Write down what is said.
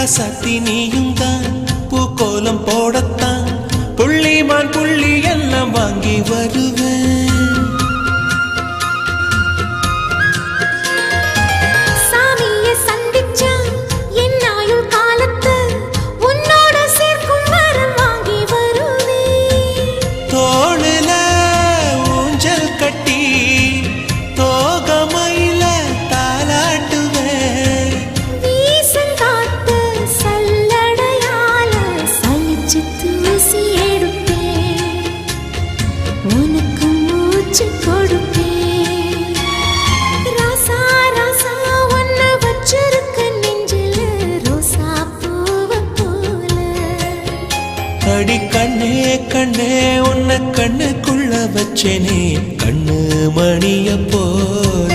ராசாத்தி நீயும் தான் பூக்கோலம் போடத்தான் புள்ளிமான் புள்ளி எல்லாம் வாங்கி வருவேன். அடி கண்ணே கண்ணே உன்னை கண்ணுக்குள்ள வச்சேனே கண்ணு மணிய போல.